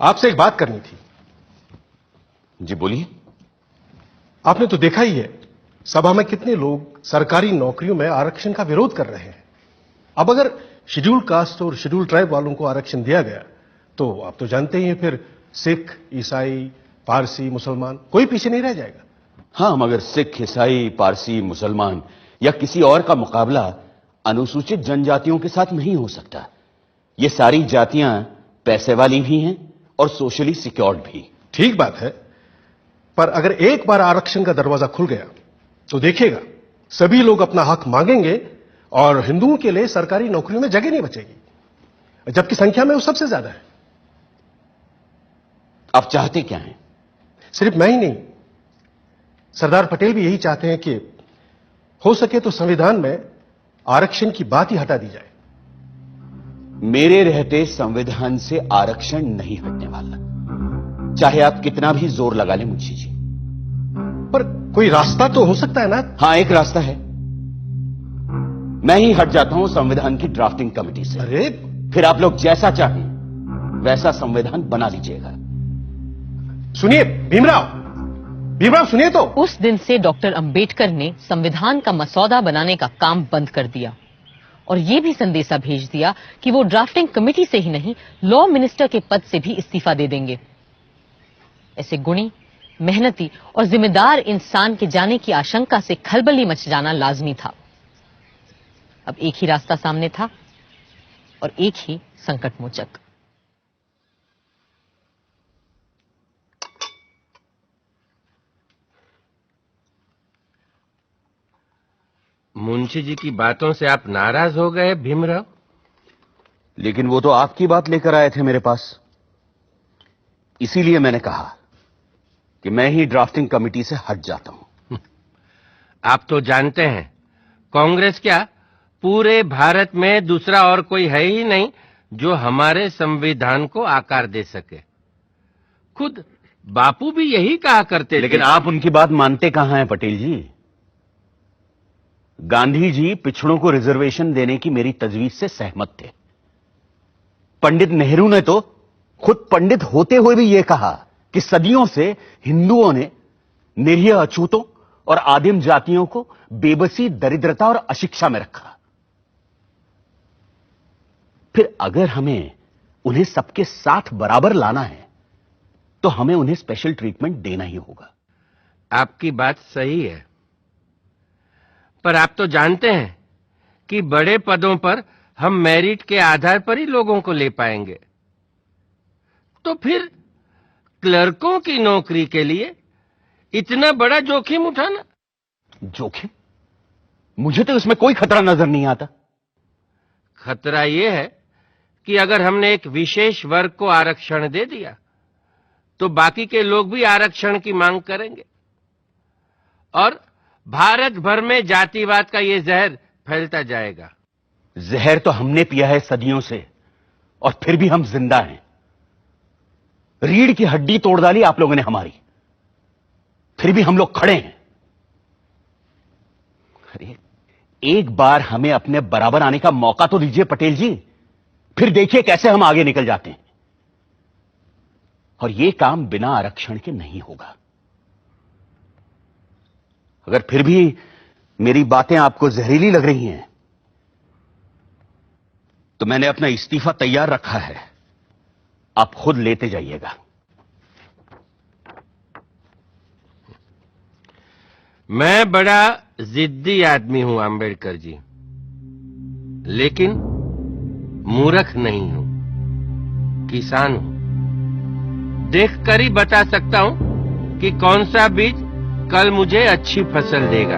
आपसे एक बात करनी थी। जी बोलिए। आपने तो देखा ही है सभा में कितने लोग सरकारी नौकरियों में आरक्षण का विरोध कर रहे हैं। अब अगर शेड्यूल कास्ट और शेड्यूल ट्राइब वालों को आरक्षण दिया गया तो आप तो जानते ही हैं फिर सिख, ईसाई, पारसी, मुसलमान कोई पीछे नहीं रह जाएगा। हाँ, मगर सिख, ईसाई, पारसी, मुसलमान या किसी और का मुकाबला अनुसूचित जनजातियों के साथ नहीं हो सकता। ये सारी जातियां पैसे वाली भी हैं और सोशली सिक्योर्ड भी। ठीक बात है, पर अगर एक बार आरक्षण का दरवाजा खुल गया तो देखिएगा सभी लोग अपना हक मांगेंगे और हिंदुओं के लिए सरकारी नौकरियों में जगह नहीं बचेगी, जबकि संख्या में वो सबसे ज्यादा है। आप चाहते क्या हैं? सिर्फ मैं ही नहीं, सरदार पटेल भी यही चाहते हैं कि हो सके तो संविधान में आरक्षण की बात ही हटा दी जाए। मेरे रहते संविधान से आरक्षण नहीं हटने वाला, चाहे आप कितना भी जोर लगा लें मुंशी जी। पर कोई रास्ता तो हो सकता है ना? हाँ, एक रास्ता है। मैं ही हट जाता हूं संविधान की ड्राफ्टिंग कमेटी से। अरे फिर आप लोग जैसा चाहें वैसा संविधान बना लीजिएगा। सुनिए भीमराव सुनिए तो। उस दिन से डॉक्टर अंबेडकर ने संविधान का मसौदा बनाने का काम बंद कर दिया और ये भी संदेशा भेज दिया कि वो ड्राफ्टिंग कमेटी से ही नहीं, लॉ मिनिस्टर के पद से भी इस्तीफा दे देंगे। ऐसे गुणी, मेहनती और जिम्मेदार इंसान के जाने की आशंका से खलबली मच जाना लाजमी था। अब एक ही रास्ता सामने था और एक ही संकटमोचक। मुंशी जी की बातों से आप नाराज हो गए भीमराव? लेकिन वो तो आपकी बात लेकर आए थे मेरे पास, इसीलिए मैंने कहा कि मैं ही ड्राफ्टिंग कमेटी से हट जाता हूं। आप तो जानते हैं कांग्रेस क्या, पूरे भारत में दूसरा और कोई है ही नहीं जो हमारे संविधान को आकार दे सके। खुद बापू भी यही कहा करते थे। लेकिन आप उनकी बात मानते कहां हैं पटेल जी? गांधी जी पिछड़ों को रिजर्वेशन देने की मेरी तजवीज से सहमत थे। पंडित नेहरू ने तो खुद पंडित होते हुए भी यह कहा कि सदियों से हिंदुओं ने निरीह अछूतों और आदिम जातियों को बेबसी, दरिद्रता और अशिक्षा में रखा। फिर अगर हमें उन्हें सबके साथ बराबर लाना है तो हमें उन्हें स्पेशल ट्रीटमेंट देना ही होगा। आपकी बात सही है, पर आप तो जानते हैं कि बड़े पदों पर हम मेरिट के आधार पर ही लोगों को ले पाएंगे। तो फिर क्लर्कों की नौकरी के लिए इतना बड़ा जोखिम उठाना? जोखिम? मुझे तो इसमें कोई खतरा नजर नहीं आता। खतरा यह है कि अगर हमने एक विशेष वर्ग को आरक्षण दे दिया तो बाकी के लोग भी आरक्षण की मांग करेंगे और भारत भर में जातिवाद का यह जहर फैलता जाएगा। जहर तो हमने पिया है सदियों से और फिर भी हम जिंदा हैं। रीढ़ की हड्डी तोड़ डाली आप लोगों ने हमारी, फिर भी हम लोग खड़े हैं। अरे एक बार हमें अपने बराबर आने का मौका तो दीजिए पटेल जी, फिर देखिए कैसे हम आगे निकल जाते हैं। और यह काम बिना आरक्षण के नहीं होगा। अगर फिर भी मेरी बातें आपको जहरीली लग रही हैं तो मैंने अपना इस्तीफा तैयार रखा है, आप खुद लेते जाइएगा। मैं बड़ा जिद्दी आदमी हूं अंबेडकर जी, लेकिन मूर्ख नहीं हूं, किसान हूं। देखकर ही बता सकता हूं कि कौन सा बीज कल मुझे अच्छी फसल देगा।